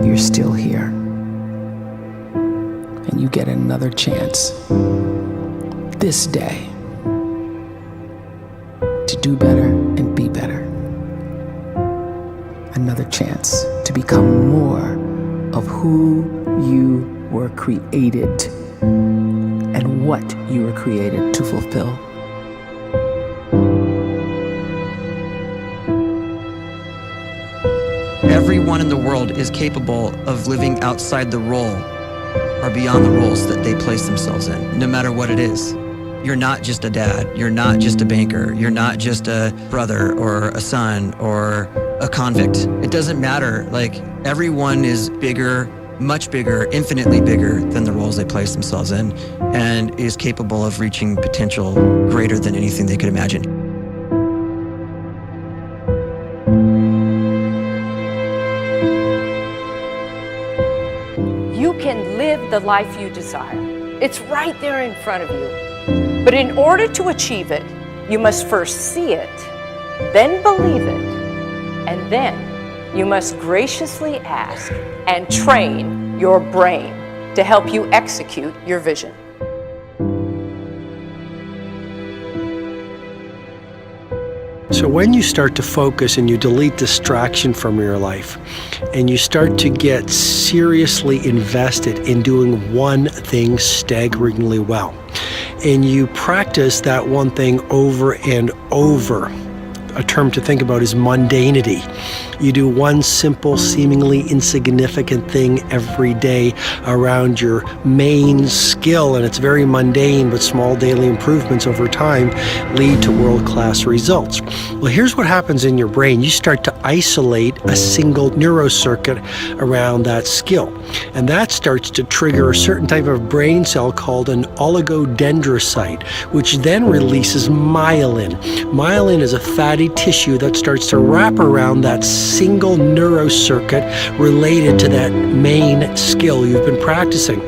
you're still here. And you get another chance this day to do better and be better. Another chance to become more of who you were created and what you were created to fulfill. Everyone in the world is capable of living outside the role or beyond the roles that they place themselves in, no matter what it is. You're not just a dad, you're not just a banker, you're not just a brother or a son or a convict. It doesn't matter. Like, everyone is bigger, much bigger, infinitely bigger than the roles they place themselves in, and is capable of reaching potential greater than anything they could imagine. You can live the life you desire. It's right there in front of you. But in order to achieve it, you must first see it, then believe it, and then you must graciously ask and train your brain to help you execute your vision. So when you start to focus and you delete distraction from your life, and you start to get seriously invested in doing one thing staggeringly well, and you practice that one thing over and over, a term to think about is mundanity. You do one simple, seemingly insignificant thing every day around your main skill, and it's very mundane, but small daily improvements over time lead to world-class results. Well, here's what happens in your brain. You start to isolate a single neurocircuit around that skill, and that starts to trigger a certain type of brain cell called an oligodendrocyte, which then releases myelin. Myelin is a fatty tissue that starts to wrap around that single neurocircuit related to that main skill you've been practicing.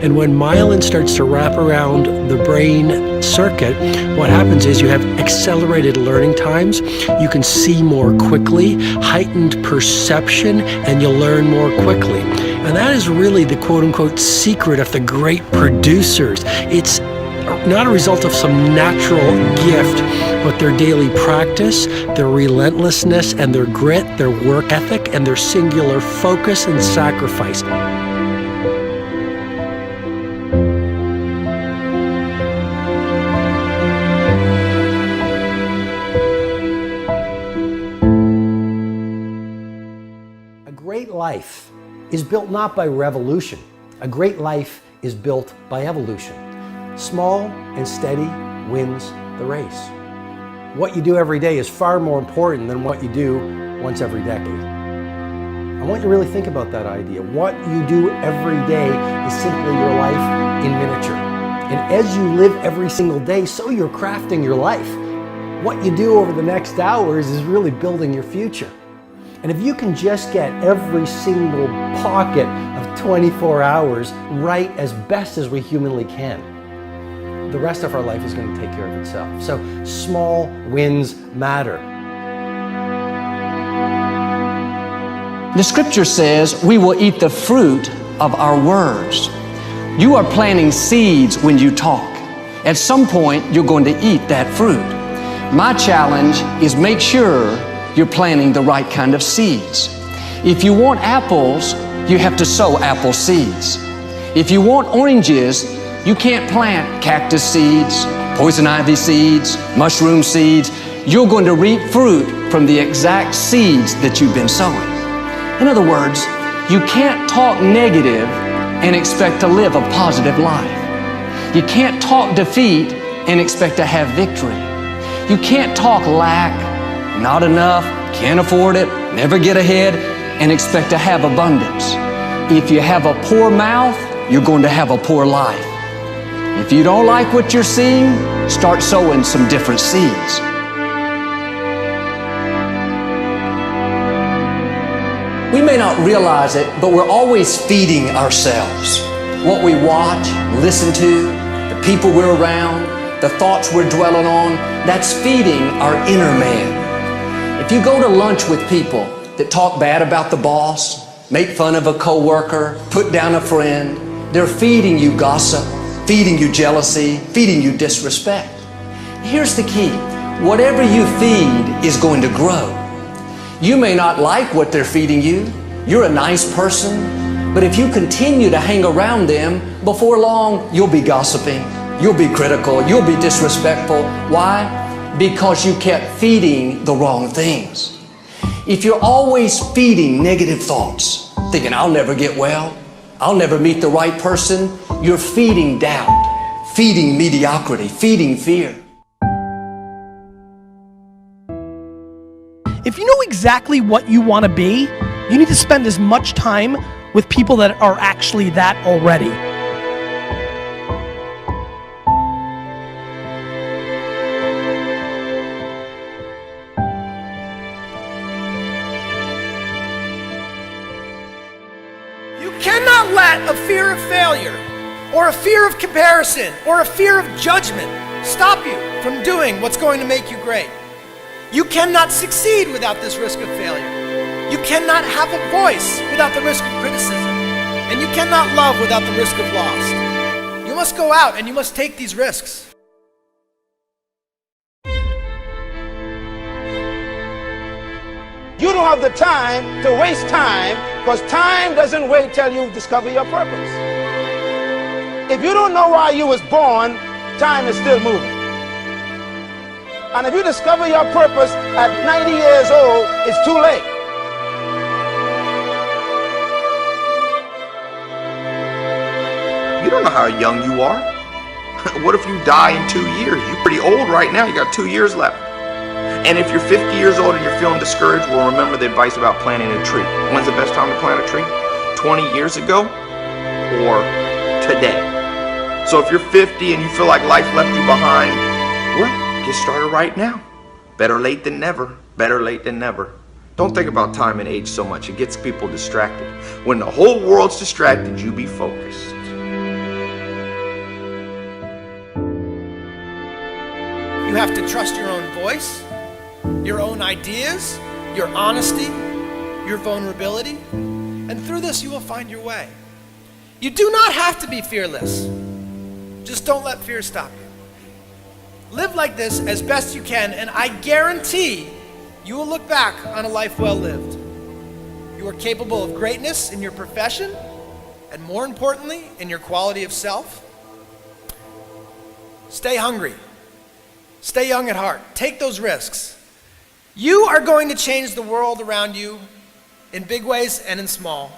And when myelin starts to wrap around the brain circuit, what happens is you have accelerated learning times, you can see more quickly, heightened perception, and you'll learn more quickly. And that is really the quote-unquote secret of the great producers. It's not a result of some natural gift, but their daily practice, their relentlessness and their grit, their work ethic, and their singular focus and sacrifice. A great life is built not by revolution. A great life is built by evolution. Small and steady wins the race. What you do every day is far more important than what you do once every decade. I want you to really think about that idea. What you do every day is simply your life in miniature. And as you live every single day, so you're crafting your life. What you do over the next hours is really building your future. And if you can just get every single pocket of 24 hours right as best as we humanly can, the rest of our life is going to take care of itself. So small wins matter. The scripture says we will eat the fruit of our words. You are planting seeds when you talk. At some point, you're going to eat that fruit. My challenge is make sure you're planting the right kind of seeds. If you want apples, you have to sow apple seeds. If you want oranges, you can't plant cactus seeds, poison ivy seeds, mushroom seeds. You're going to reap fruit from the exact seeds that you've been sowing. In other words, you can't talk negative and expect to live a positive life. You can't talk defeat and expect to have victory. You can't talk lack, not enough, can't afford it, never get ahead, and expect to have abundance. If you have a poor mouth, you're going to have a poor life. If you don't like what you're seeing, start sowing some different seeds. We may not realize it, but we're always feeding ourselves. What we watch, listen to, the people we're around, the thoughts we're dwelling on, that's feeding our inner man. If you go to lunch with people that talk bad about the boss, make fun of a coworker, put down a friend. They're feeding you gossip, feeding you jealousy, feeding you disrespect. Here's the key. Whatever you feed is going to grow. You may not like what they're feeding you. You're a nice person, but if you continue to hang around them, before long, you'll be gossiping, you'll be critical, you'll be disrespectful. Why? Because you kept feeding the wrong things. If you're always feeding negative thoughts, thinking, I'll never get well, I'll never meet the right person, you're feeding doubt, feeding mediocrity, feeding fear. If you know exactly what you want to be, you need to spend as much time with people that are actually that already. You cannot let a fear of failure, or a fear of comparison, or a fear of judgment stop you from doing what's going to make you great. You cannot succeed without this risk of failure. You cannot have a voice without the risk of criticism. And you cannot love without the risk of loss. You must go out and you must take these risks. You don't have the time to waste time, because time doesn't wait till you discover your purpose. If you don't know why you was born, time is still moving. And if you discover your purpose at 90 years old, it's too late. You don't know how young you are. What if you die in 2 years? You're pretty old right now. You got 2 years left. And if you're 50 years old and you're feeling discouraged, well, remember the advice about planting a tree. When's the best time to plant a tree? 20 years ago or today? So if you're 50 and you feel like life left you behind, well, get started right now. Better late than never. Better late than never. Don't think about time and age so much. It gets people distracted. When the whole world's distracted, you be focused. You have to trust your own voice, your own ideas, your honesty, your vulnerability, and through this you will find your way. You do not have to be fearless. Just don't let fear stop you. Live like this as best you can, and I guarantee you will look back on a life well lived. You are capable of greatness in your profession, and more importantly, in your quality of self. Stay hungry. Stay young at heart. Take those risks. You are going to change the world around you in big ways and in small.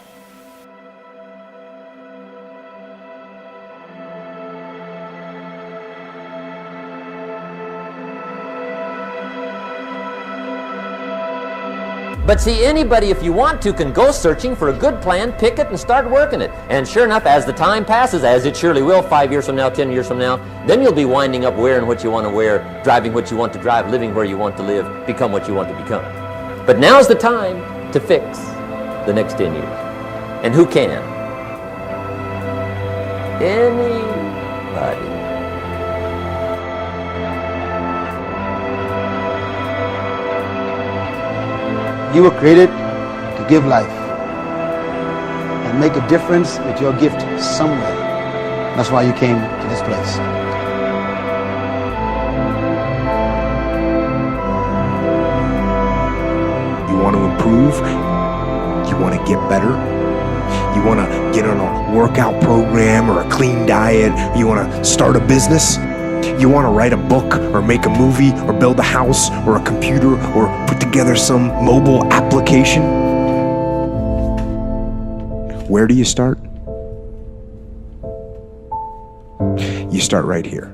But see, anybody, if you want to, can go searching for a good plan, pick it, and start working it. And sure enough, as the time passes, as it surely will 5 years from now, 10 years from now, then you'll be winding up wearing what you want to wear, driving what you want to drive, living where you want to live, become what you want to become. But now's the time to fix the next 10 years. And who can? Anybody. You were created to give life and make a difference with your gift somewhere. That's why you came to this place. You want to improve? You want to get better? You want to get on a workout program or a clean diet? You want to start a business? You want to write a book or make a movie or build a house or a computer or put together some mobile application? Where do you start? You start right here.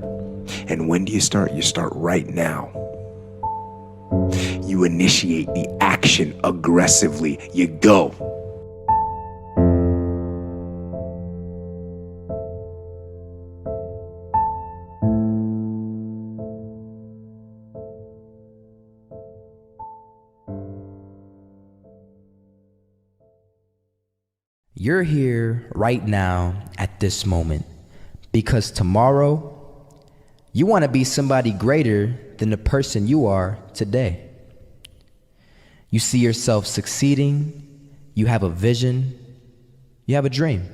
And when do you start? You start right now. You initiate the action aggressively. You go. You're here right now at this moment because tomorrow you want to be somebody greater than the person you are today. You see yourself succeeding, you have a vision, you have a dream.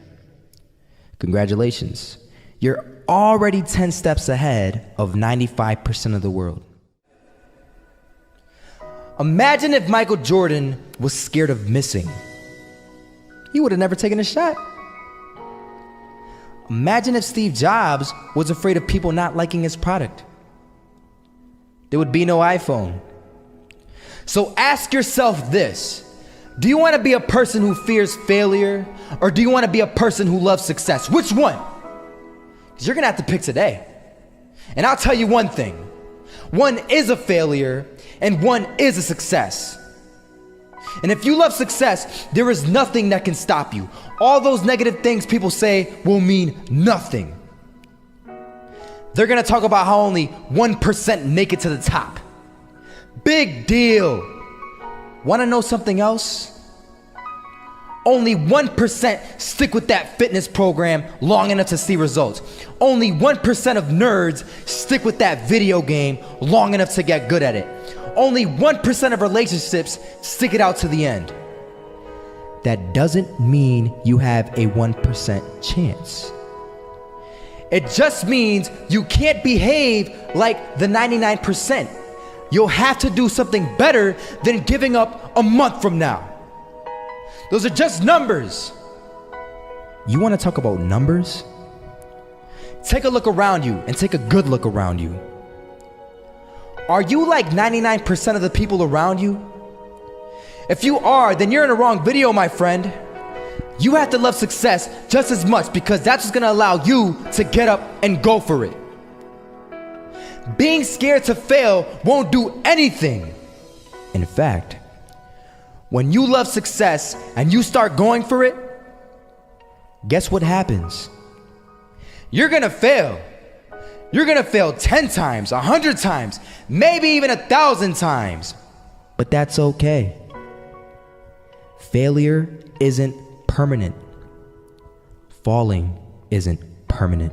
Congratulations. You're already 10 steps ahead of 95% of the world. Imagine if Michael Jordan was scared of missing. He would have never taken a shot. Imagine if Steve Jobs was afraid of people not liking his product. There would be no iPhone. So ask yourself this: do you want to be a person who fears failure, or do you want to be a person who loves success? Which one? Because you're going to have to pick today. And I'll tell you one thing: one is a failure and one is a success. And if you love success, there is nothing that can stop you. All those negative things people say will mean nothing. They're gonna talk about how only 1% make it to the top. Big deal. Wanna know something else? Only 1% stick with that fitness program long enough to see results. Only 1% of nerds stick with that video game long enough to get good at it. Only 1% of relationships stick it out to the end. That doesn't mean you have a 1% chance. It just means you can't behave like the 99%. You'll have to do something better than giving up a month from now. Those are just numbers. You want to talk about numbers? Take a look around you and take a good look around you. Are you like 99% of the people around you? If you are, then you're in the wrong video, my friend. You have to love success just as much, because that's what's gonna allow you to get up and go for it. Being scared to fail won't do anything. In fact, when you love success and you start going for it, guess what happens? You're gonna fail. You're gonna fail 10 times, 100 times, maybe even 1,000 times. But that's okay. Failure isn't permanent. Falling isn't permanent.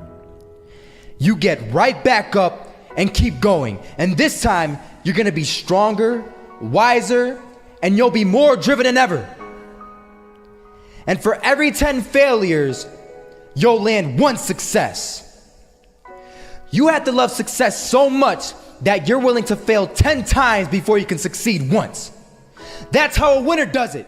You get right back up and keep going. And this time, you're gonna be stronger, wiser, and you'll be more driven than ever. And for every 10 failures, you'll land one success. You have to love success so much that you're willing to fail 10 times before you can succeed once. That's how a winner does it.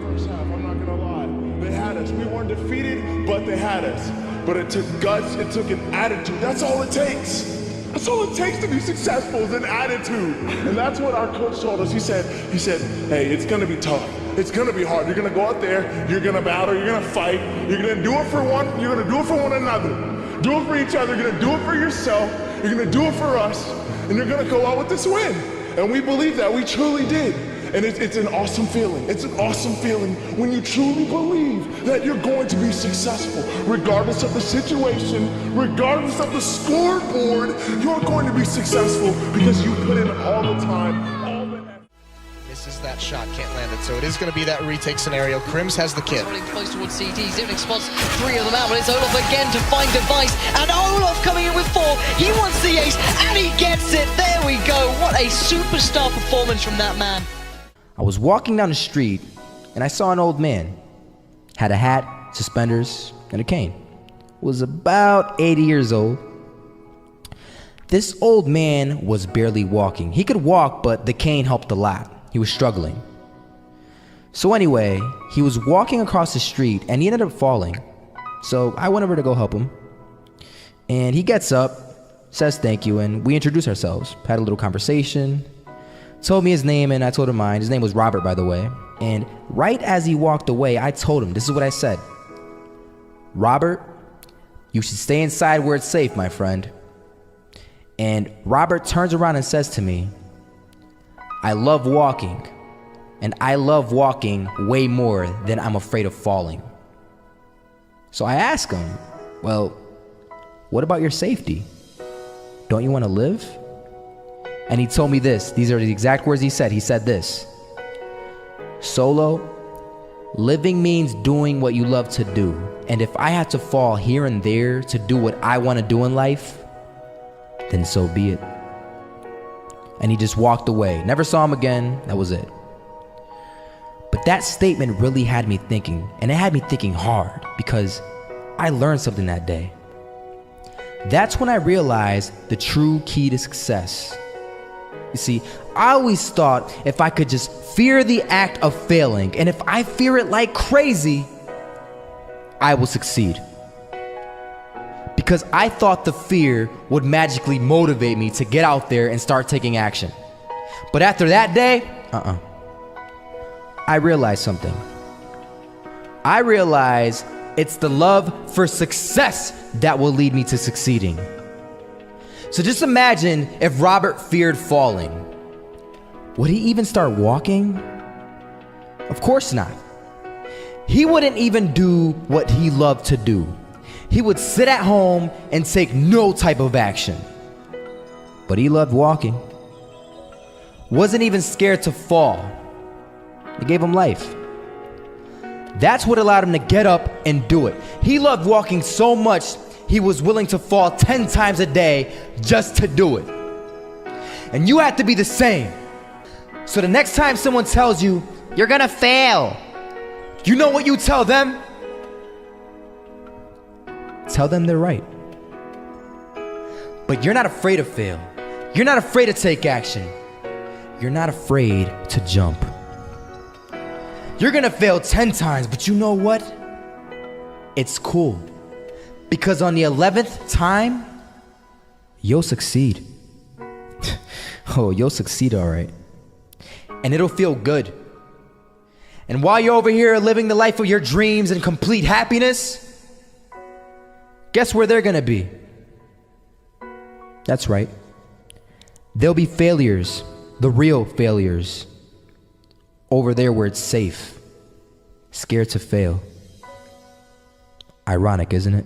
First half, I'm not gonna lie. They had us. We weren't defeated, but they had us. But it took guts, it took an attitude. That's all it takes. That's all it takes to be successful, is an attitude. And that's what our coach told us. He said, hey, it's gonna be tough. It's gonna be hard. You're gonna go out there, you're gonna battle, you're gonna fight, you're gonna do it for one, you're gonna do it for one another. Do it for each other, you're gonna do it for yourself, you're gonna do it for us, and you're gonna go out with this win. And we believe that, we truly did. And it's an awesome feeling. It's an awesome feeling when you truly believe that you're going to be successful. Regardless of the situation, regardless of the scoreboard, you're going to be successful because you put in all the time, all the effort. Misses that shot, can't land it. So it is going to be that retake scenario. Crims has the kid. Running close towards CT. Zivnik spots 3 of them out, but it's Olaf again to find Device. And Olaf coming in with 4. He wants the ace, and he gets it. There we go. What a superstar performance from that man. I was walking down the street and I saw an old man. Had a hat, suspenders, and a cane. Was about 80 years old. This old man was barely walking. He could walk, but the cane helped a lot. He was struggling. So anyway, he was walking across the street and he ended up falling. So I went over to go help him. And he gets up, says thank you, and we introduced ourselves. Had a little conversation. Told me his name and I told him mine. His name was Robert, by the way. And right as he walked away, I told him, this is what I said. Robert, you should stay inside where it's safe, my friend. And Robert turns around and says to me, I love walking. And I love walking way more than I'm afraid of falling. So I asked him, well, what about your safety? Don't you want to live? And he told me this. These are the exact words he said. He said this: Solo, Living means doing what you love to do. And if I had to fall here and there to do what I want to do in life, then so be it. And he just walked away. Never saw him again. That was it. But that statement really had me thinking, and it had me thinking hard, because I learned something that day. That's when I realized the true key to success. You see, I always thought if I could just fear the act of failing, and if I fear it like crazy, I will succeed. Because I thought the fear would magically motivate me to get out there and start taking action. But after that day, I realized something. I realized it's the love for success that will lead me to succeeding. So just imagine if Robert feared falling. Would he even start walking? Of course not. He wouldn't even do what he loved to do. He would sit at home and take no type of action. But he loved walking. Wasn't even scared to fall. It gave him life. That's what allowed him to get up and do it. He loved walking so much, he was willing to fall 10 times a day just to do it. And you have to be the same. So the next time someone tells you, you're gonna fail, you know what you tell them? Tell them they're right. But you're not afraid to fail. You're not afraid to take action. You're not afraid to jump. You're gonna fail 10 times, but you know what? It's cool. Because on the 11th time, you'll succeed. Oh, you'll succeed, all right. And it'll feel good. And while you're over here living the life of your dreams and complete happiness, guess where they're gonna be? That's right. They'll be failures, the real failures. Over there where it's safe, scared to fail. Ironic, isn't it?